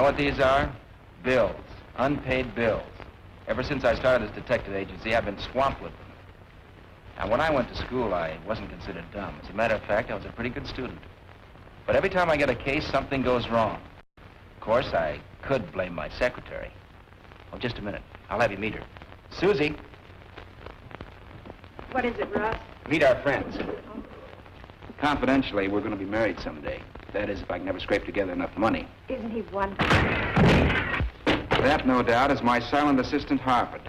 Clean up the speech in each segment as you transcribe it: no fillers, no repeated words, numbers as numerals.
what these are? Bills. Unpaid bills. Ever since I started this detective agency, I've been swamped with them. Now, when I went to school, I wasn't considered dumb. As a matter of fact, I was a pretty good student. But every time I get a case, something goes wrong. Of course, I could blame my secretary. Oh, just a minute. I'll have you meet her. Susie. What is it, Russ? Meet our friends. Confidentially, we're going to be married someday. That is, if I can never scrape together enough money. Isn't he wonderful? That, no doubt, is my silent assistant, Harvard.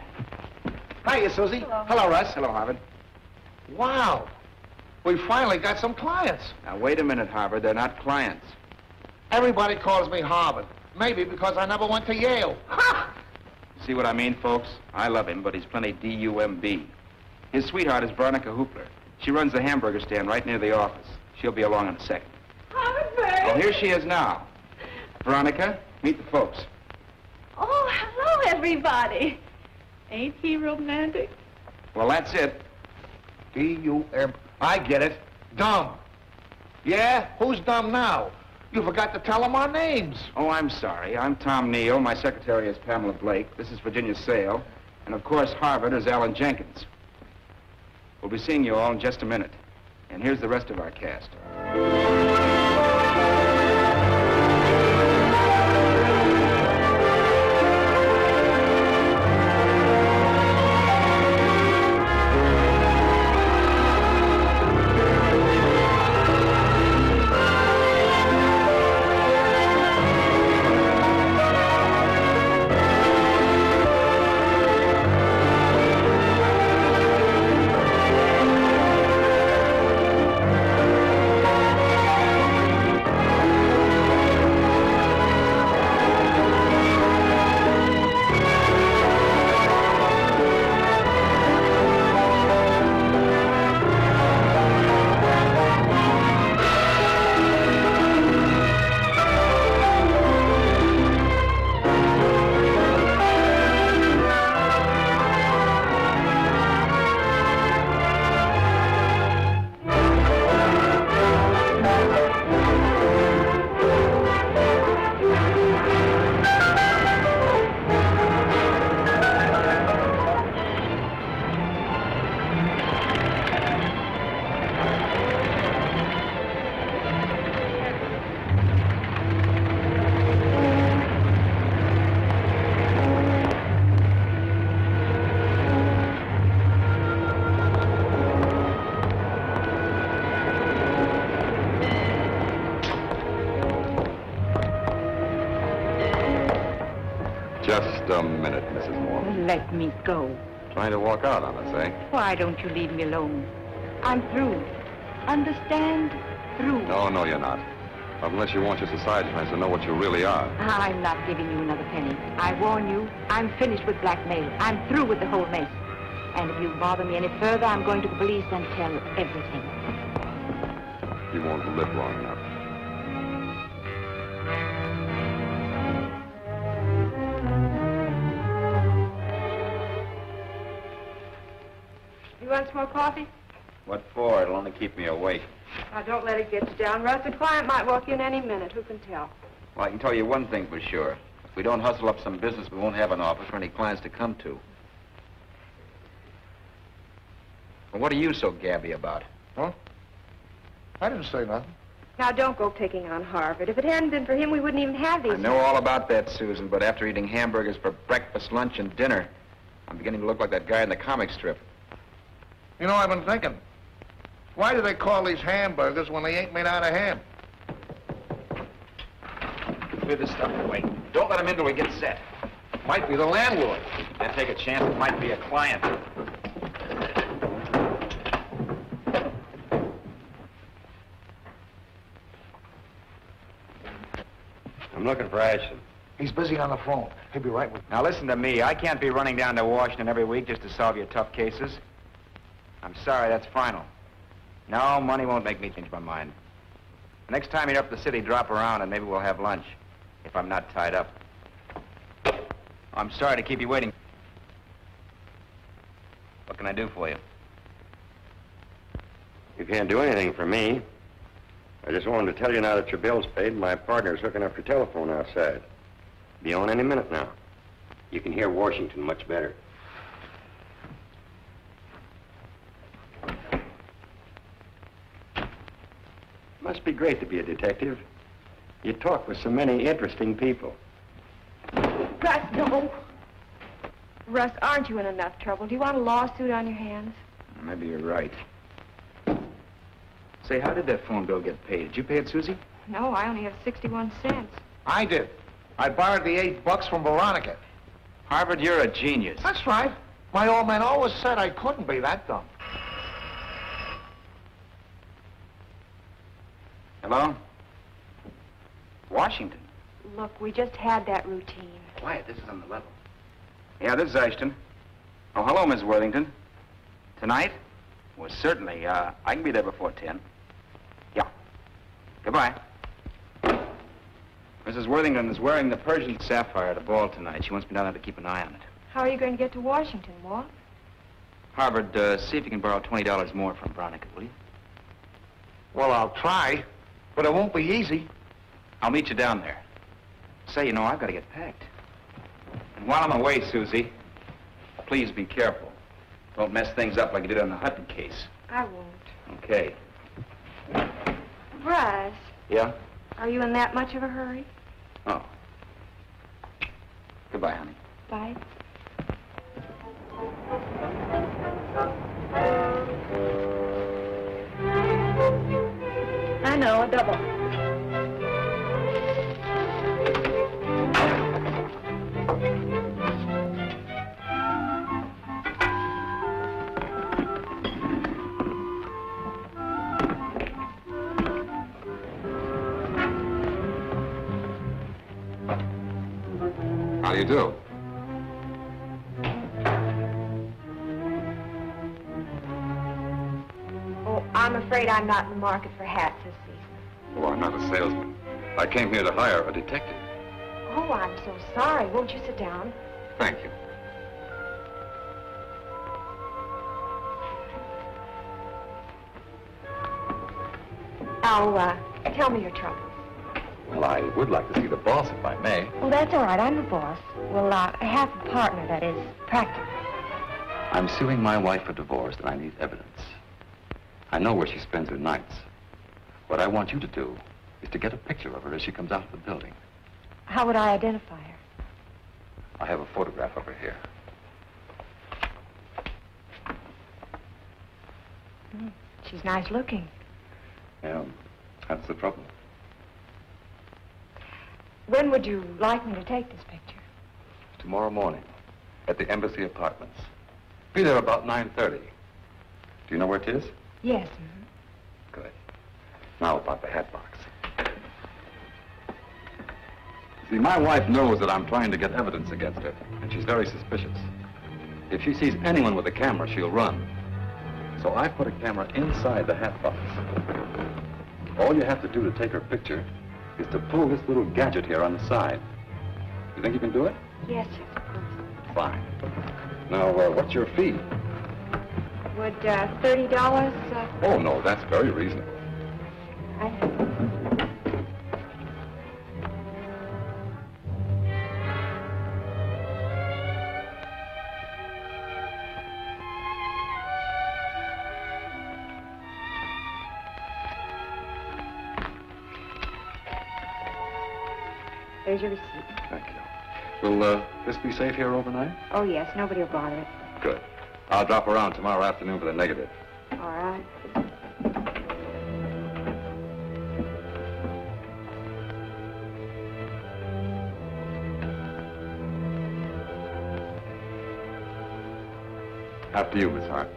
Hiya, Susie. Hello. Hello, Russ. Hello, Harvard. Wow. We finally got some clients. Now, wait a minute, Harvard. They're not clients. Everybody calls me Harvard. Maybe because I never went to Yale. Ha! See what I mean, folks? I love him, but he's plenty D-U-M-B. His sweetheart is Veronica Hoopler. She runs the hamburger stand right near the office. She'll be along in a second. Harvard! Well, here she is now. Veronica, meet the folks. Oh, hello, everybody. Ain't he romantic? Well, that's it. D-U-M. I get it. Dumb. Yeah? Who's dumb now? You forgot to tell them our names. Oh, I'm sorry. I'm Tom Neal. My secretary is Pamela Blake. This is Virginia Sale. And, of course, Harvard is Alan Jenkins. We'll be seeing you all in just a minute. And here's the rest of our cast. Just a minute, Mrs. Moore. Let me go. Trying to walk out on us, eh? Why don't you leave me alone? I'm through. Understand? Through. No, you're not. Not unless you want your society friends to know what you really are. I'm not giving you another penny. I warn you, I'm finished with blackmail. I'm through with the whole mess. And if you bother me any further, I'm going to the police and tell everything. You won't live long enough. You want some more coffee? What for? It'll only keep me awake. Now, don't let it get you down, Russ. The client might walk in any minute. Who can tell? Well, I can tell you one thing for sure. If we don't hustle up some business, we won't have an office for any clients to come to. Well, what are you so gabby about? Huh? I didn't say nothing. Now, don't go picking on Harvard. If it hadn't been for him, we wouldn't even have these. I know all about that, Susan, but after eating hamburgers for breakfast, lunch, and dinner, I'm beginning to look like that guy in the comic strip. You know, I've been thinking. Why do they call these hamburgers when they ain't made out of ham? Clear this stuff away. Don't let him in till we get set. Might be the landlord. Then take a chance it might be a client. I'm looking for Ashton. He's busy on the phone. He'll be right with you. Now listen to me. I can't be running down to Washington every week just to solve your tough cases. I'm sorry, that's final. No, money won't make me change my mind. Next time you're up the city, drop around and maybe we'll have lunch. If I'm not tied up. I'm sorry to keep you waiting. What can I do for you? You can't do anything for me. I just wanted to tell you now that your bill's paid and my partner's hooking up your telephone outside. Be on any minute now. You can hear Washington much better. Must be great to be a detective. You talk with so many interesting people. Russ, no. Russ, aren't you in enough trouble? Do you want a lawsuit on your hands? Maybe you're right. Say, how did that phone bill get paid? Did you pay it, Susie? No, I only have 61 cents. I did. I borrowed the $8 from Veronica. Harvard, you're a genius. That's right. My old man always said I couldn't be that dumb. Hello? Washington. Look, we just had that routine. Quiet, this is on the level. Yeah, this is Ashton. Oh, hello, Miss Worthington. Tonight? Well, certainly. I can be there before 10. Yeah. Goodbye. Mrs. Worthington is wearing the Persian sapphire at a ball tonight. She wants me down there to keep an eye on it. How are you going to get to Washington, Walt? Harvard, see if you can borrow $20 more from Veronica, will you? Well, I'll try, but it won't be easy. I'll meet you down there. Say, you know, I've got to get packed. And while I'm away, Susie, please be careful. Don't mess things up like you did on the Hutton case. I won't. Okay. Russ, Yeah? are you in that much of a hurry? Oh. Goodbye, honey. Bye. I know, a double. How do you do? Oh, I'm afraid I'm not in the market for hats this season. Oh, I'm not a salesman. I came here to hire a detective. Oh, I'm so sorry. Won't you sit down? Thank you. Now, tell me your troubles. Well, I would like to see the boss, if I may. Well, that's all right. I'm the boss. Well, I have a partner, that is, practical. I'm suing my wife for divorce, and I need evidence. I know where she spends her nights. What I want you to do is to get a picture of her as she comes out of the building. How would I identify her? I have a photograph of her here. She's nice looking. Yeah, that's the trouble. When would you like me to take this picture? Tomorrow morning, at the Embassy Apartments. Be there about 9:30. Do you know where it is? Yes. Good. Now about the hat box. See, my wife knows that I'm trying to get evidence against her, and she's very suspicious. If she sees anyone with a camera, she'll run. So I put a camera inside the hat box. All you have to do to take her picture is to pull this little gadget here on the side. You think you can do it? Yes, of course. Fine. Now, what's your fee? Would $30, Oh, no, that's very reasonable. There's your receipt. Thank you. Will this be safe here overnight? Oh, yes, nobody will bother it. Good. I'll drop around tomorrow afternoon for the negative. All right. After you, Miss Hart.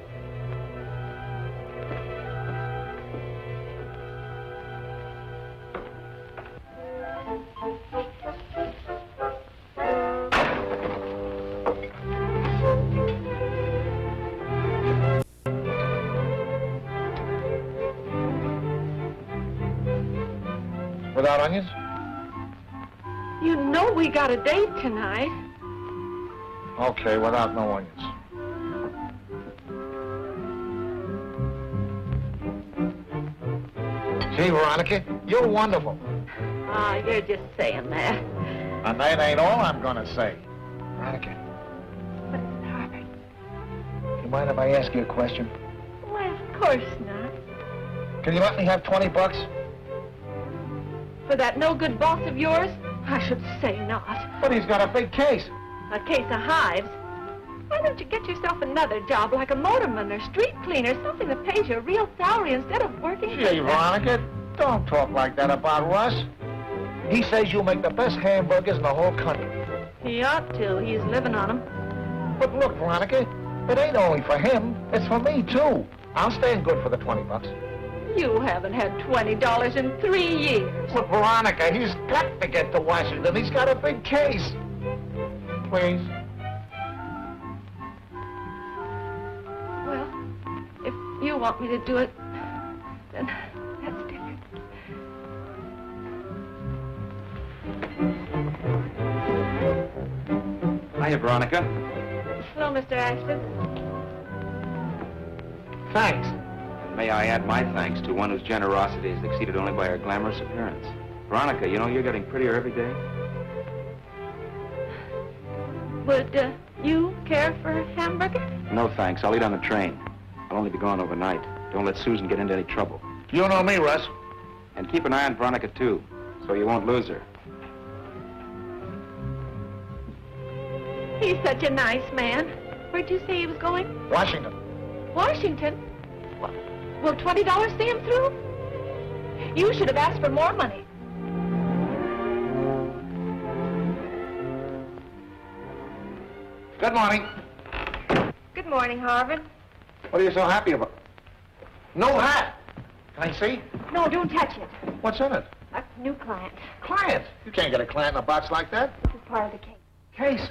Without onions? You know we got a date tonight. Okay, without no onions. Gee, Veronica, you're wonderful. Ah, you're just saying that. And that ain't all I'm gonna say. Veronica, But it's Harvard. you mind if I ask you a question? Why, of course not. Can you let me have 20 bucks? For that no-good boss of yours? I should say not. But he's got a big case. A case of hives. Why don't you get yourself another job like a motorman or street cleaner, something that pays you a real salary instead of working? Gee, Veronica, don't talk like that about Russ. He says you make the best hamburgers in the whole country. He ought to. He's living on them. But look, Veronica, it ain't only for him. It's for me, too. I'll stand good for the 20 bucks. You haven't had $20 in 3 years. Look, Veronica, he's got to get to Washington. He's got a big case. Please. Well, if you want me to do it, then that's different. Hiya, Veronica. Hello, Mr. Ashton. Thanks. May I add my thanks to one whose generosity is exceeded only by her glamorous appearance. Veronica, you know you're getting prettier every day. Would you care for a hamburger? No thanks. I'll eat on the train. I'll only be gone overnight. Don't let Susan get into any trouble. You know me, Russ. And keep an eye on Veronica, too, so you won't lose her. He's such a nice man. Where'd you say he was going? Washington. Washington? Well, will $20 see him through? You should have asked for more money. Good morning. Good morning, Harvard. What are you so happy about? No hat. Can I see? No, don't touch it. What's in it? A new client. Client. You can't get a client in a box like that. This is part of the case. Case.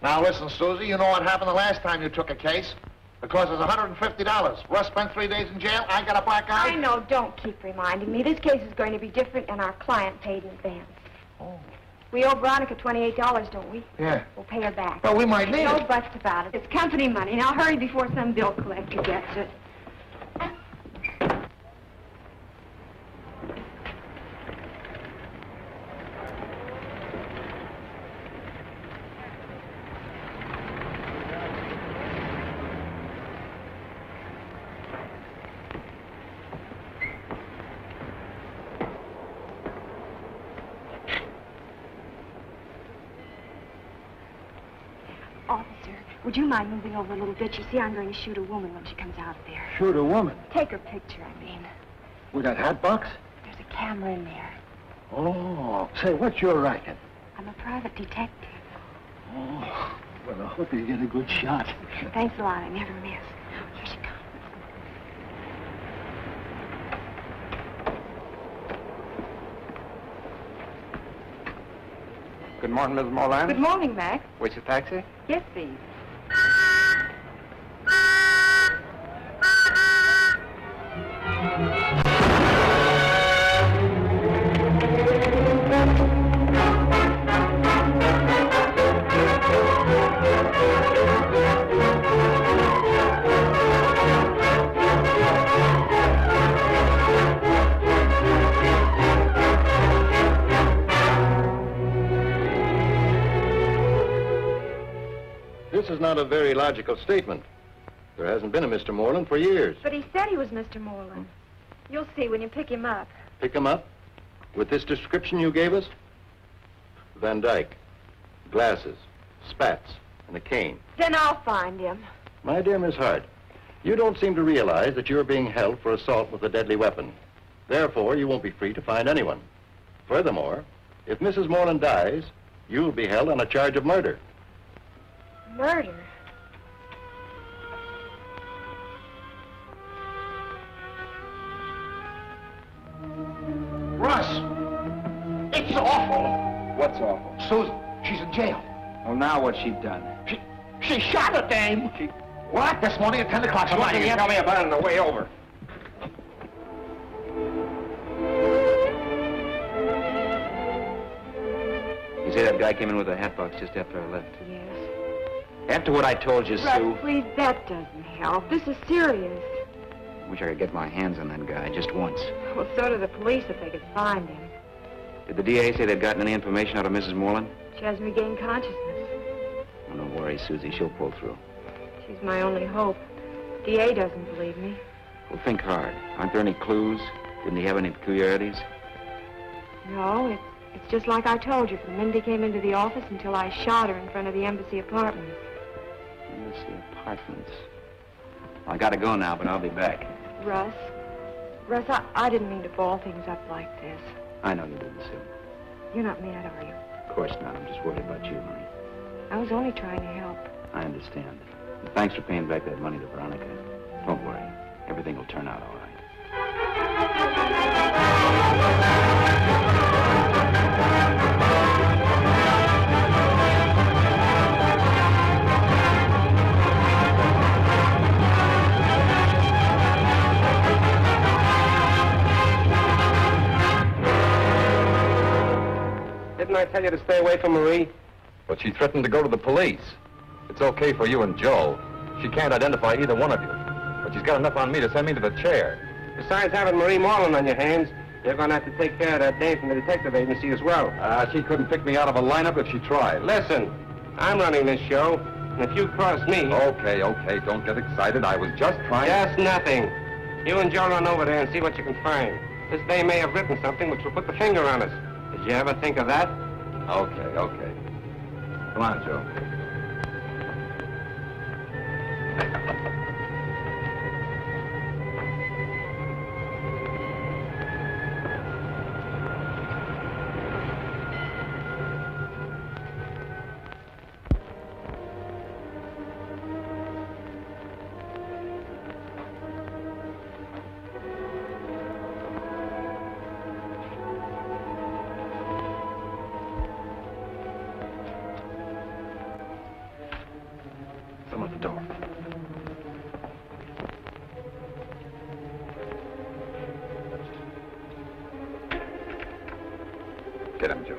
Now listen, Susie, you know what happened the last time you took a case? The cost is $150. Russ spent 3 days in jail. I got a black eye. I know. Don't keep reminding me. This case is going to be different, and our client paid in advance. Oh. We owe Veronica $28, don't we? Yeah. We'll pay her back. Well, we might need No it. buts about it. It's company money. Now hurry before some bill collector gets it. Officer, would you mind moving over a little bit? You see, I'm going to shoot a woman when she comes out of there. Shoot a woman. Take her picture, I mean. With that hat box? There's a camera in there. Oh. Say, what's your racket? I'm a private detective. Oh. Well, I hope you get a good shot. Thanks a lot. I never miss. Here she comes. Good morning, Mrs. Moreland. Good morning, Mac. Wait a taxi? Yes, please. This is not a very logical statement. There hasn't been a Mr. Moreland for years. But he said he was Mr. Moreland. You'll see when you pick him up. Pick him up? With this description you gave us? Van Dyke, glasses, spats, and a cane. Then I'll find him. My dear Miss Hart, you don't seem to realize that you're being held for assault with a deadly weapon. Therefore, you won't be free to find anyone. Furthermore, if Mrs. Moreland dies, you'll be held on a charge of murder. Murder? Russ! It's awful. What's awful? Susan, she's in jail. Well, now what's she done? She shot a dame. What? This morning at 10 o'clock. What can you tell me about it on the way over? You say that guy came in with a hat box just after I left? Yes. After what I told you, Russ, Sue. please, that doesn't help. This is serious. Wish I could get my hands on that guy just once. Well, so do the police if they could find him. Did the DA say they'd gotten any information out of Mrs. Moreland? She hasn't regained consciousness. Oh, don't worry, Susie. She'll pull through. She's my only hope. DA doesn't believe me. Well, think hard. Aren't there any clues? Didn't he have any peculiarities? No, it's just like I told you from the minute he came into the office until I shot her in front of the embassy apartments. Embassy apartments. Well, I gotta go now, but I'll be back. Russ, I didn't mean to ball things up like this. I know you didn't, Sue. You're not mad, are you? Of course not. I'm just worried about you, honey. I was only trying to help. I understand. And thanks for paying back that money to Veronica. Don't worry. Everything will turn out all right. Didn't I tell you to stay away from Marie? But she threatened to go to the police. It's okay for you and Joe. She can't identify either one of you. But she's got enough on me to send me to the chair. Besides having Marie Moreland on your hands, you're going to have to take care of that dame from the detective agency as well. She couldn't pick me out of a lineup if she tried. Listen, I'm running this show, and if you cross me... Okay, don't get excited. I was just trying... Just nothing. You and Joe run over there and see what you can find. This dame may have written something which will put the finger on us. Did you ever think of that? Okay. Come on, Joe. Someone at the door. Get him, Joe.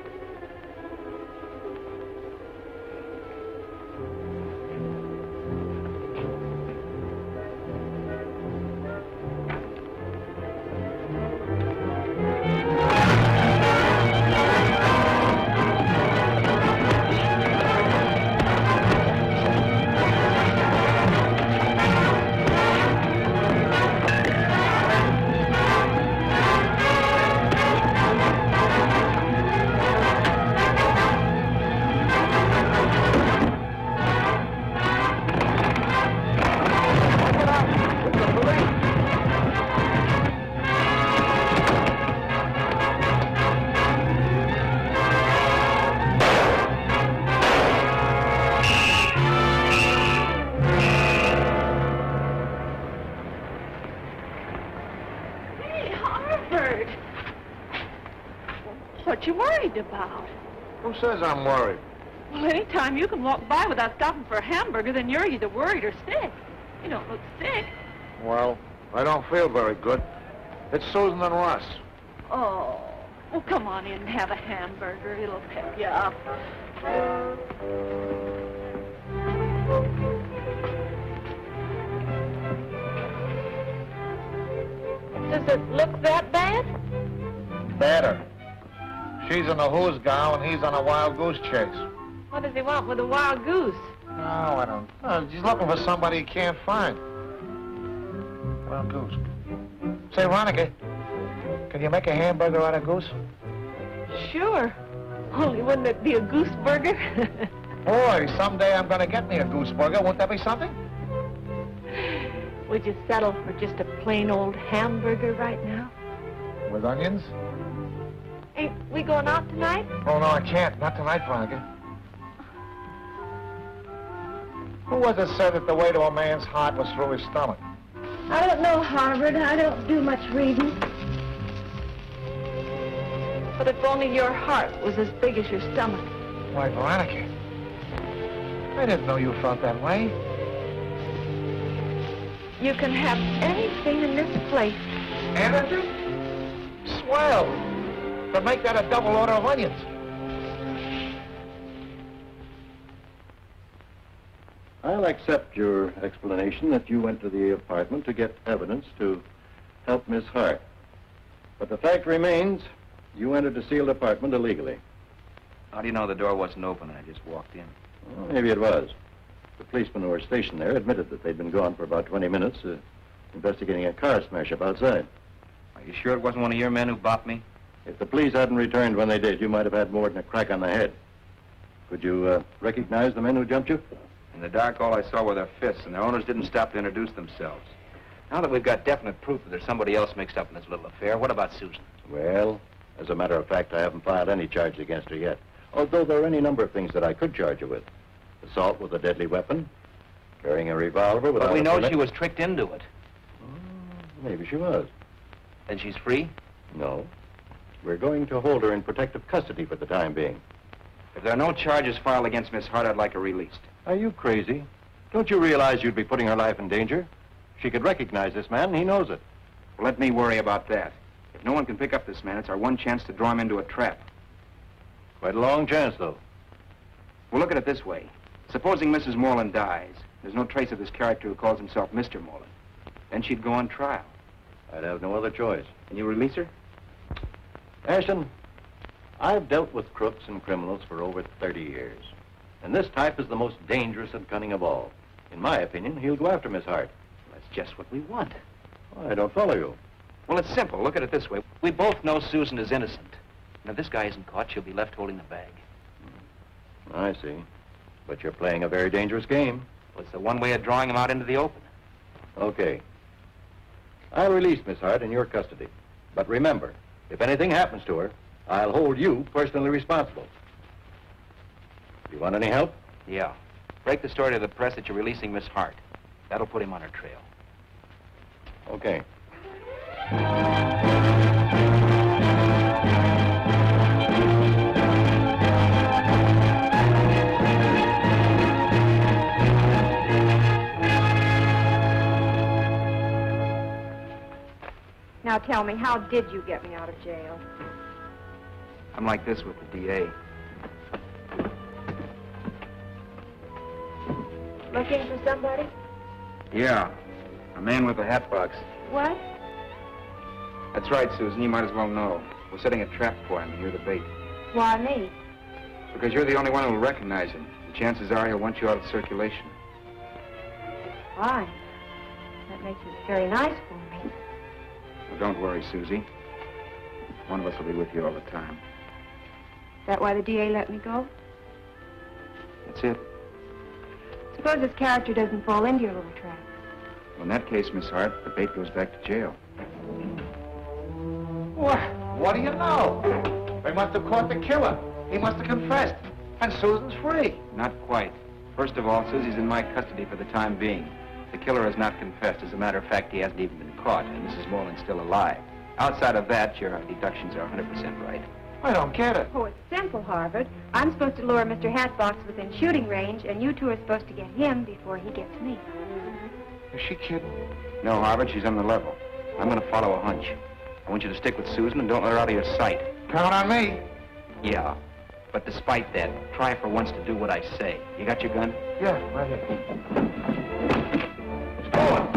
What you worried about? Who says I'm worried? Well, anytime you can walk by without stopping for a hamburger, then you're either worried or sick. You don't look sick. Well, I don't feel very good. It's Susan and Russ. Oh, well, come on in and have a hamburger. It'll pep you up. Does it look that bad? Better. She's in a who's gown and he's on a wild goose chase. What does he want with a wild goose? No, I don't know. She's looking for somebody he can't find. Wild goose. Say, Veronica, can you make a hamburger out of goose? Sure. Only wouldn't it be a goose burger? Boy, someday I'm going to get me a goose burger. Won't that be something? Would you settle for just a plain old hamburger right now? With onions? Ain't we going out tonight? Oh, no, I can't. Not tonight, Veronica. Who was it said that the way to a man's heart was through his stomach? I don't know, Harvard. I don't do much reading. But if only your heart was as big as your stomach. Why, Veronica, I didn't know you felt that way. You can have anything in this place. Anything? Swell. But make that a double order of onions. I'll accept your explanation that you went to the apartment to get evidence to help Miss Hart. But the fact remains, You entered a sealed apartment illegally. How do you know the door wasn't open and I just walked in? Well, maybe it was. The policemen who were stationed there admitted that they'd been gone for about 20 minutes, investigating a car smash-up outside. Are you sure it wasn't one of your men who bopped me? If the police hadn't returned when they did, you might have had more than a crack on the head. Could you recognize the men who jumped you? In the dark, all I saw were their fists, and their owners didn't stop to introduce themselves. Now that we've got definite proof that there's somebody else mixed up in this little affair, what about Susan? Well, as a matter of fact, I haven't filed any charge against her yet. Although there are any number of things that I could charge her with. Assault with a deadly weapon, carrying a revolver without But we a know permit. she was tricked into it. Maybe she was. Then she's free? No. We're going to hold her in protective custody for the time being. If there are no charges filed against Miss Hart, I'd like her released. Are you crazy? Don't you realize you'd be putting her life in danger? She could recognize this man, and he knows it. Well, let me worry about that. If no one can pick up this man, it's our one chance to draw him into a trap. Quite a long chance, though. Well, look at it this way. Supposing Mrs. Moreland dies, there's no trace of this character who calls himself Mr. Moreland. Then she'd go on trial. I'd have no other choice. Can you release her? Ashton, I've dealt with crooks and criminals for over 30 years. And this type is the most dangerous and cunning of all. In my opinion, he'll go after Miss Hart. That's just what we want. I don't follow you. Well, it's simple. Look at it this way. We both know Susan is innocent. And if this guy isn't caught, she'll be left holding the bag. I see. But you're playing a very dangerous game. Well, it's the one way of drawing him out into the open. Okay. I'll release Miss Hart in your custody. But remember, if anything happens to her, I'll hold you personally responsible. You want any help? Yeah. Break the story to the press that you're releasing Miss Hart. That'll put him on her trail. Okay. Now tell me, how did you get me out of jail? I'm like this with the DA. Looking for somebody? Yeah. A man with a hat box. What? That's right, Susan. You might as well know. We're setting a trap for him, and you're the bait. Why me? Because you're the only one who'll recognize him. The chances are he'll want you out of circulation. Fine. That makes it very nice for me. Well, don't worry, Susie. One of us will be with you all the time. Is that why the DA let me go? That's it. Suppose this character doesn't fall into your little trap. Well, in that case, Miss Hart, the bait goes back to jail. What do you know? They must have caught the killer. He must have confessed. And Susan's free. Not quite. First of all, Susie's in my custody for the time being. The killer has not confessed. As a matter of fact, he hasn't even been caught, and Mrs. Moreland's still alive. Outside of that, your deductions are 100% right. I don't get it. Oh, it's simple, Harvard. I'm supposed to lure Mr. Hatbox within shooting range, and you two are supposed to get him before he gets me. Is she kidding? No, Harvard, she's on the level. I'm going to follow a hunch. I want you to stick with Susan and don't let her out of your sight. Count on me. Yeah, but despite that, try for once to do what I say. You got your gun? Yeah, right here. It's going.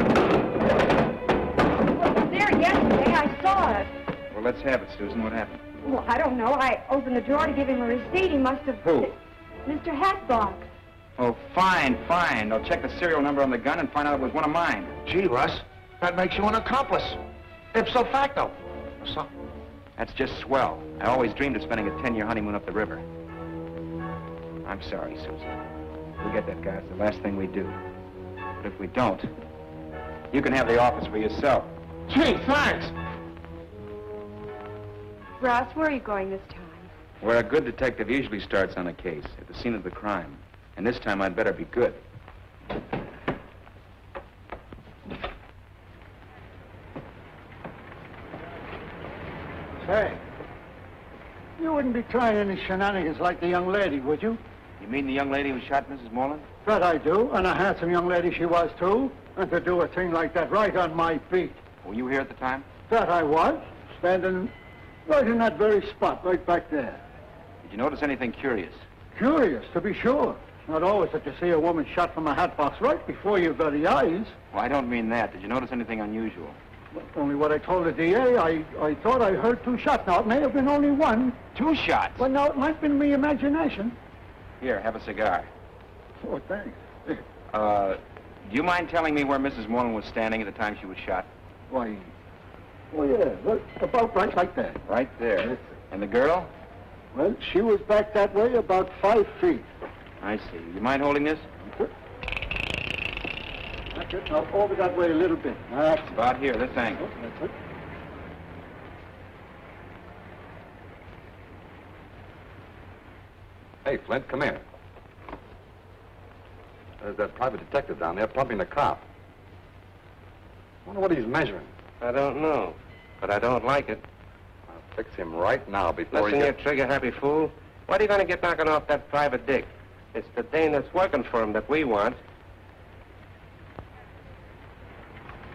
Well, it was there yesterday. I saw it. Well, let's have it, Susan. What happened? Well, I don't know. I opened the drawer to give him a receipt. He must have... Who? Mr. Hatbox. Oh, fine. I'll check the serial number on the gun and find out it was one of mine. Gee, Russ, that makes you an accomplice. Ipso facto. Or something. That's just swell. I always dreamed of spending a 10-year honeymoon up the river. I'm sorry, Susan. We'll get that guy. It's the last thing we do. But if we don't, you can have the office for yourself. Gee, thanks. Russ, where are you going this time? Where a good detective usually starts on a case, at the scene of the crime. And this time I'd better be good. Say, you wouldn't be trying any shenanigans like the young lady, would you? You mean the young lady who shot Mrs. Moreland? That I do, and a handsome young lady she was, too. And to do a thing like that right on my feet. Were you here at the time? That I was, standing right in that very spot, right back there. Did you notice anything curious? Curious, to be sure. Not always that you see a woman shot from a hat box right before your very eyes. Well, I don't mean that. Did you notice anything unusual? Only what I told the DA, I thought I heard 2 shots. Now, it may have been only 1. 2 shots? Well, now, it might have been me imagination. Here, have a cigar. Oh, thanks. Do you mind telling me where Mrs. Moreland was standing at the time she was shot? Why, oh, yeah, well, about right like that. Right there. And the girl? Well, she was back that way about 5 feet. I see. You mind holding this? That's it. Now, over that way a little bit. That's it. About here, this angle. Oh, that's it. Hey, Flint, come here. There's that private detective down there pumping the cop. Wonder what he's measuring. I don't know, but I don't like it. I'll fix him right now before Listen he here, gets... trigger-happy fool. What are you going to get knocking off that private dick? It's the dame that's working for him that we want.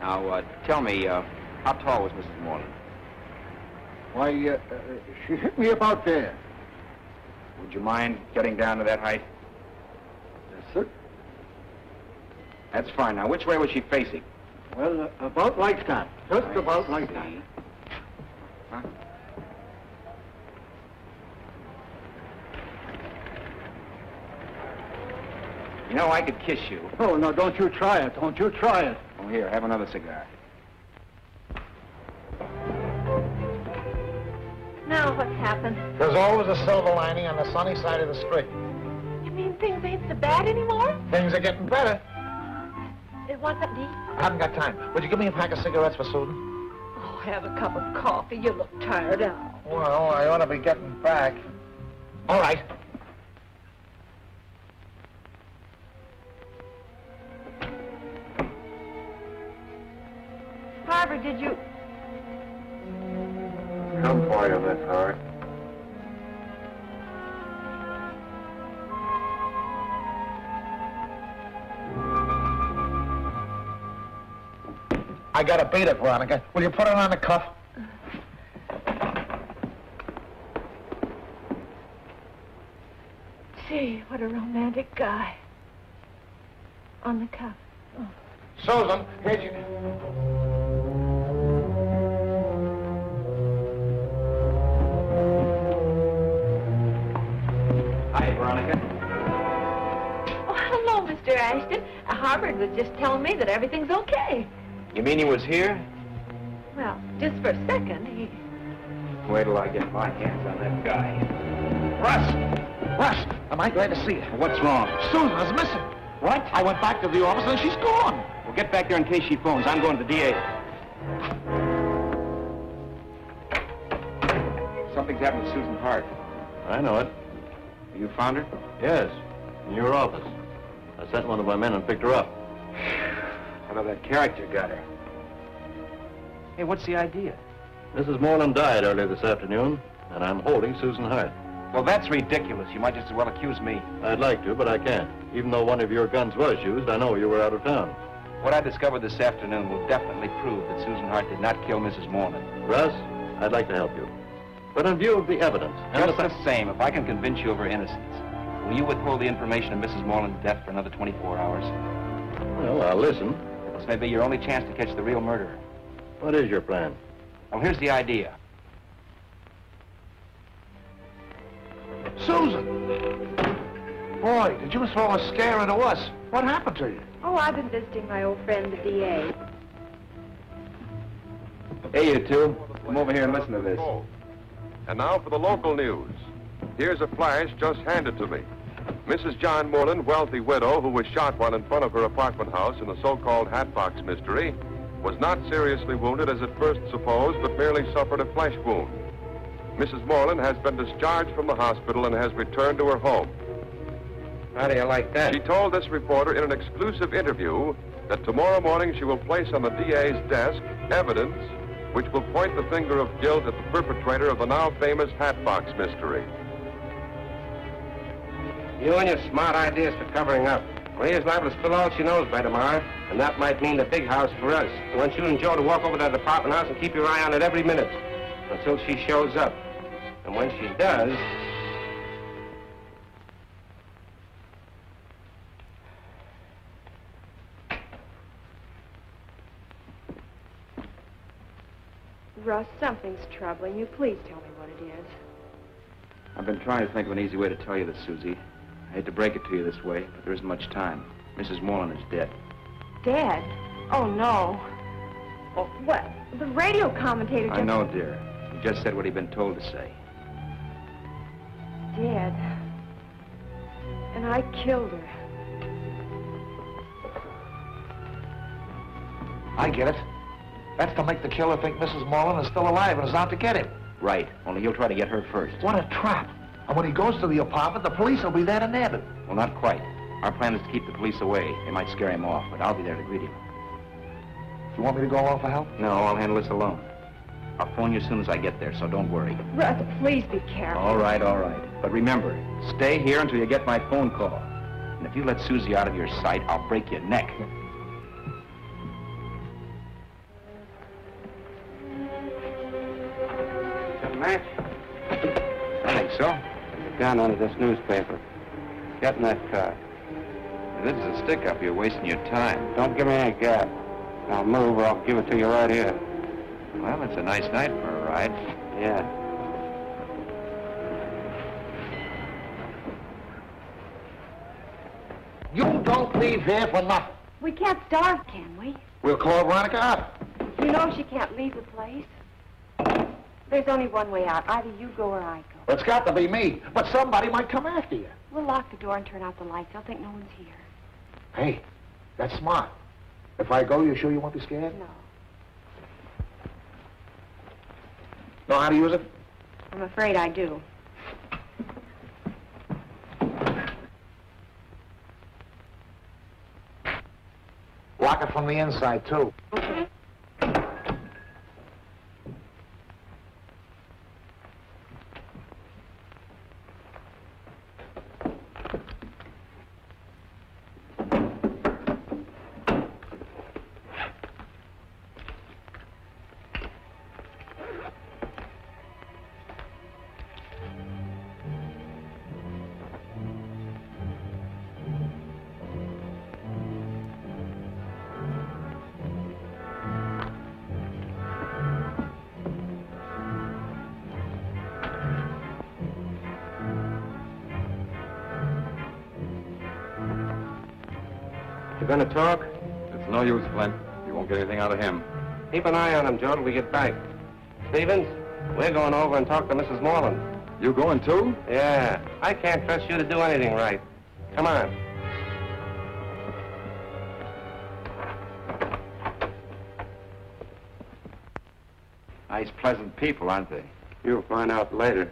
Now, tell me, how tall was Mrs. Moreland? Why, she hit me about there. Would you mind getting down to that height? Yes, sir. That's fine. Now, which way was she facing? Well, about like that. Just I about like see. that. Huh? You know, I could kiss you. Oh, no, don't you try it. Don't you try it. Oh, here, have another cigar. Now what's happened? There's always a silver lining on the sunny side of the street. You mean things ain't so bad anymore? Things are getting better. It wasn't deep. I haven't got time. Would you give me a pack of cigarettes for Susan? Oh, have a cup of coffee. You look tired out. Well, I ought to be getting back. All right. Harvard, did you... Come for you, Miss Hart. I got to beat it, Veronica. Will you put it on the cuff? Gee, what a romantic guy. On the cuff. Oh. Susan, here's your... Hi, Veronica. Oh, hello, Mr. Ashton. Harvard was just telling me that everything's okay. You mean he was here? Well, just for a second, he... Wait till I get my hands on that guy. Russ, am I glad to see you? What's wrong? Susan is missing. What? I went back to the office and she's gone. Well, get back there in case she phones. I'm going to the DA. Something's happened to Susan Hart. I know it. You found her? Yes, in your office. I sent one of my men and picked her up. I know that character got her. Hey, what's the idea? Mrs. Moreland died earlier this afternoon, and I'm holding Susan Hart. Well, that's ridiculous. You might just as well accuse me. I'd like to, but I can't. Even though one of your guns was used, I know you were out of town. What I discovered this afternoon will definitely prove that Susan Hart did not kill Mrs. Moreland. Russ, I'd like to help you. But in view of the evidence... and Just the same, if I can convince you of her innocence, will you withhold the information of Mrs. Moreland's death for another 24 hours? Well, I'll listen. This may be your only chance to catch the real murderer. What is your plan? Well, here's the idea. Susan! Boy, did you throw a scare into us. What happened to you? Oh, I've been visiting my old friend, the DA. Hey, you two. Come over here and listen to this. And now for the local news. Here's a flash just handed to me. Mrs. John Moreland, wealthy widow who was shot while in front of her apartment house in the so-called Hatbox mystery, was not seriously wounded as at first supposed, but merely suffered a flesh wound. Mrs. Moreland has been discharged from the hospital and has returned to her home. How do you like that? She told this reporter in an exclusive interview that tomorrow morning she will place on the DA's desk evidence which will point the finger of guilt at the perpetrator of the now famous Hatbox mystery. You and your smart ideas for covering up. Maria's liable to spill all she knows by tomorrow, and that might mean the big house for us. I want you and Joe to walk over to that apartment house and keep your eye on it every minute until she shows up. And when she does... Russ, something's troubling you. Please tell me what it is. I've been trying to think of an easy way to tell you this, Susie. I hate to break it to you this way, but there isn't much time. Mrs. Moreland is dead. Dead? Oh, no. Oh, what? The radio commentator just... I know, dear. He just said what he'd been told to say. Dead. And I killed her. I get it. That's to make the killer think Mrs. Moreland is still alive and is out to get him. Right, only he'll try to get her first. What a trap. And when he goes to the apartment, the police will be there to nab him. Well, not quite. Our plan is to keep the police away. They might scare him off, but I'll be there to greet him. You want me to go along for help? No, I'll handle this alone. I'll phone you as soon as I get there, so don't worry. Russ, please be careful. All right, all right. But remember, stay here until you get my phone call. And if you let Susie out of your sight, I'll break your neck. Match? I think so. Get down under this newspaper. Get in that car. This is a stick-up. You're wasting your time. Don't give me any gap. I'll move or I'll give it to you right here. Well, it's a nice night for a ride. Yeah. You don't leave here for nothing. We can't starve, can we? We'll call Veronica up. You know she can't leave the place. There's only one way out. Either you go or I go. It's got to be me. But somebody might come after you. We'll lock the door and turn out the lights. They'll think no one's here. Hey, that's smart. If I go, you sure you won't be scared? No. Know how to use it? I'm afraid I do. Lock it from the inside, too. Okay. You gonna talk? It's no use, Flint. You won't get anything out of him. Keep an eye on him, Joe, till we get back. Stevens, we're going over and talk to Mrs. Moreland. You going too? Yeah. I can't trust you to do anything right. Come on. Nice, pleasant people, aren't they? You'll find out later.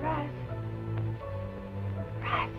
Russ. Russ.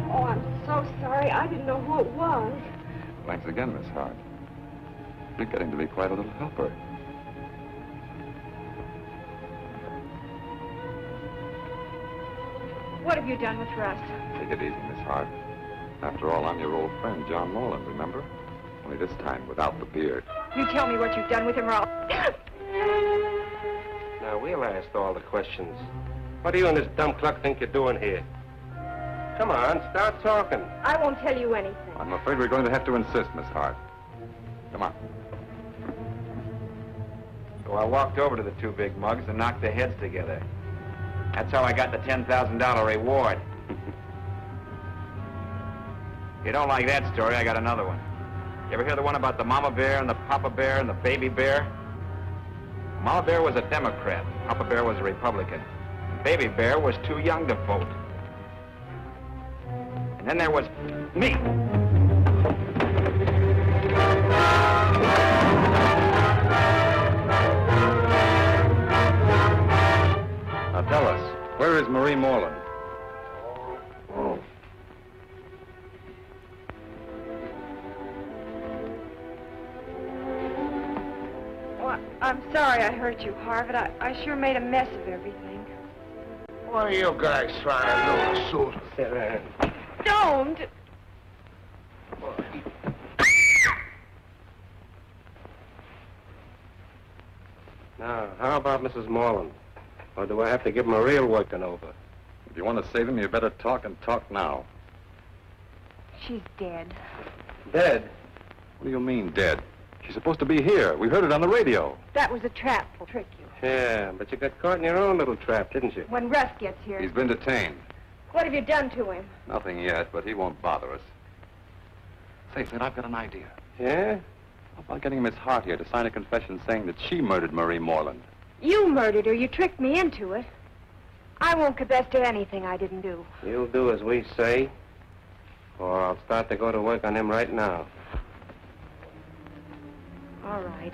Oh, I'm so sorry. I didn't know who it was. Thanks again, Miss Hart. You're getting to be quite a little helper. What have you done with Russ? Take it easy, Miss Hart. After all, I'm your old friend, John Moreland, remember? Only this time without the beard. You tell me what you've done with him, or I'll... Now, we'll ask all the questions. What do you and this dumb cluck think you're doing here? Come on, start talking. I won't tell you anything. I'm afraid we're going to have to insist, Miss Hart. Come on. So I walked over to the two big mugs and knocked their heads together. That's how I got the $10,000 reward. If you don't like that story, I got another one. You ever hear the one about the mama bear and the papa bear and the baby bear? Mama bear was a Democrat. Papa bear was a Republican. Baby bear was too young to vote. And then there was me. Now tell us, where is Marie Moreland? Oh. Well, I'm sorry I hurt you, Harvard. I sure made a mess of everything. What are you guys trying to do, Susan? Don't! Now, how about Mrs. Moreland? Or do I have to give him a real working over? If you want to save him, you better talk and talk now. She's dead. Dead? What do you mean, dead? She's supposed to be here. We heard it on the radio. That was a trap to trick you. Yeah, but you got caught in your own little trap, didn't you? When Russ gets here... He's been detained. What have you done to him? Nothing yet, but he won't bother us. Say, Flint, I've got an idea. Yeah? How about getting Miss Hart here to sign a confession saying that she murdered Marie Moreland? You murdered her. You tricked me into it. I won't confess to anything I didn't do. You'll do as we say, or I'll start to go to work on him right now. All right.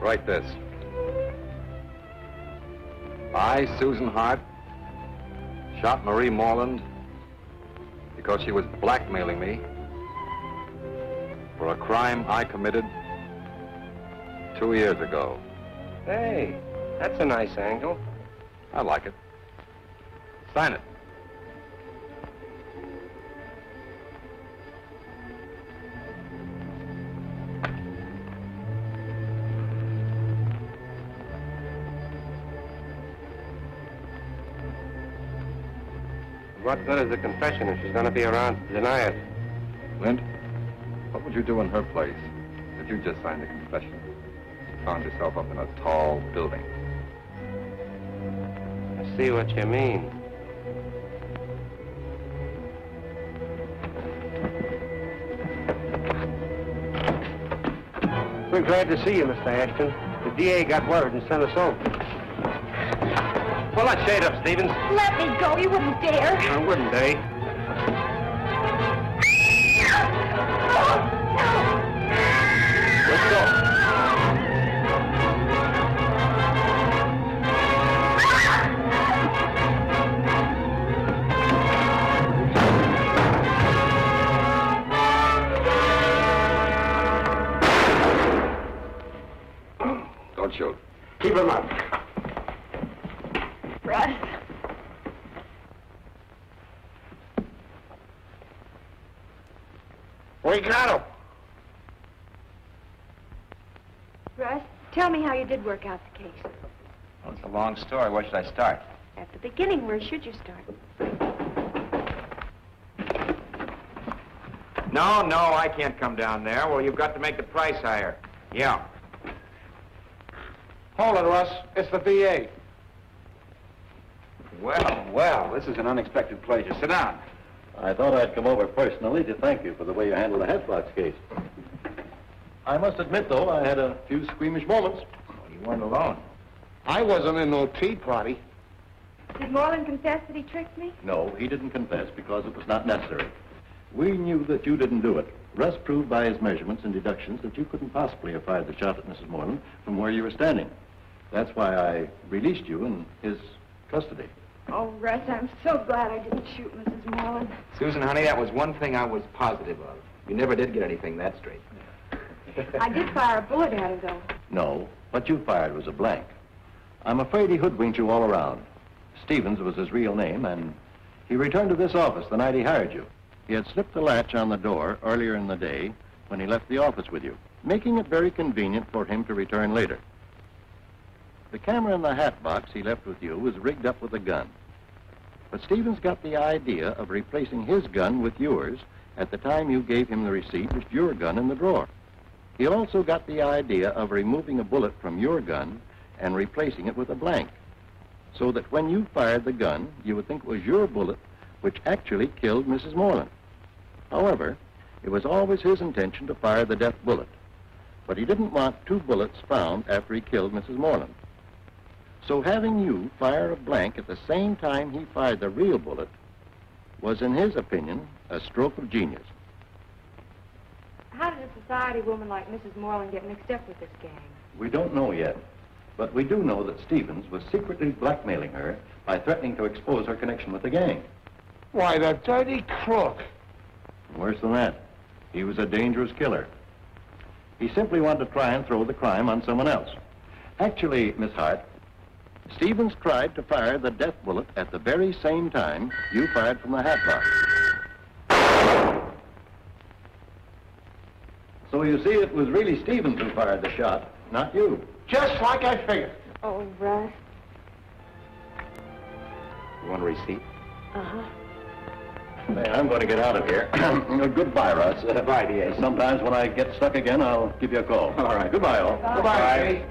Write this. I, Susan Hart, shot Marie Moreland because she was blackmailing me for a crime I committed 2 years ago. Hey, that's a nice angle. I like it. Sign it. What good is a confession if she's going to be around to deny it? Flint, what would you do in her place if you just signed the confession? You found yourself up in a tall building. I see what you mean. We're glad to see you, Mr. Ashton. The DA got word and sent us over. Pull that shade up, Stevens. Let me go. You wouldn't dare. I wouldn't, eh? Let's go. Don't shoot. Keep him up. Russ. We got him. Russ, tell me how you did work out the case. Well, it's a long story. Where should I start? At the beginning, where should you start? No, I can't come down there. Well, you've got to make the price higher. Yeah. Hold it, Russ. It's the DA. Well, this is an unexpected pleasure. Sit down. I thought I'd come over personally to thank you for the way you handled the Hatbox case. I must admit, though, I had a few squeamish moments. Well, you weren't alone. I wasn't in no tea party. Did Moreland confess that he tricked me? No, he didn't confess because it was not necessary. We knew that you didn't do it. Russ proved by his measurements and deductions that you couldn't possibly have fired the shot at Mrs. Moreland from where you were standing. That's why I released you in his custody. Oh, Russ, I'm so glad I didn't shoot Mrs. Moreland. Susan, honey, that was one thing I was positive of. You never did get anything that straight. I did fire a bullet at her, though. No, what you fired was a blank. I'm afraid he hoodwinked you all around. Stevens was his real name, and he returned to this office the night he hired you. He had slipped the latch on the door earlier in the day when he left the office with you, making it very convenient for him to return later. The camera in the hat box he left with you was rigged up with a gun. But Stevens got the idea of replacing his gun with yours at the time you gave him the receipt with your gun in the drawer. He also got the idea of removing a bullet from your gun and replacing it with a blank, so that when you fired the gun, you would think it was your bullet which actually killed Mrs. Moreland. However, it was always his intention to fire the death bullet, but he didn't want two bullets found after he killed Mrs. Moreland. So having you fire a blank at the same time he fired the real bullet was, in his opinion, a stroke of genius. How did a society woman like Mrs. Moreland get mixed up with this gang? We don't know yet, but we do know that Stevens was secretly blackmailing her by threatening to expose her connection with the gang. Why, the dirty crook. Worse than that, he was a dangerous killer. He simply wanted to try and throw the crime on someone else. Actually, Miss Hart, Stevens tried to fire the death bullet at the very same time you fired from the hat box. So you see, it was really Stevens who fired the shot, not you. Just like I figured. Oh, Russ. You want a receipt? Uh-huh. Hey, I'm going to get out of here. Goodbye, Russ. Goodbye, D.A. Sometimes when I get stuck again, I'll give you a call. All right. Goodbye, all. Goodbye.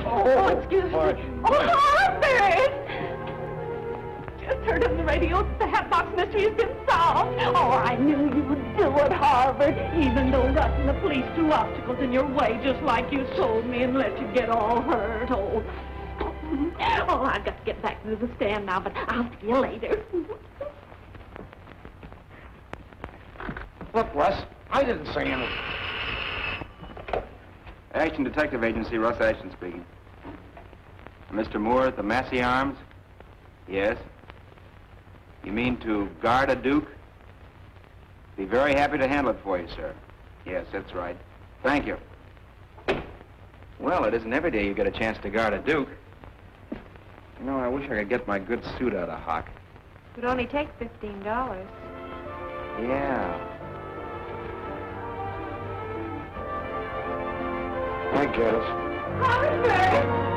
Oh, excuse me. Marge. Oh, Harvard! Just heard on the radio that the Hatbox mystery has been solved. Oh, I knew you would do it, Harvard, even though Russ and the police threw obstacles in your way, just like you told me, and let you get all hurt. Oh, I've got to get back to the stand now, but I'll see you later. Look, Russ, I didn't say anything. Action Detective Agency, Russ Ashton speaking. Mr. Moore at the Massey Arms? Yes. You mean to guard a duke? Be very happy to handle it for you, sir. Yes, that's right. Thank you. Well, it isn't every day you get a chance to guard a duke. You know, I wish I could get my good suit out of hock. It would only take $15. Yeah. I guess. Harvard!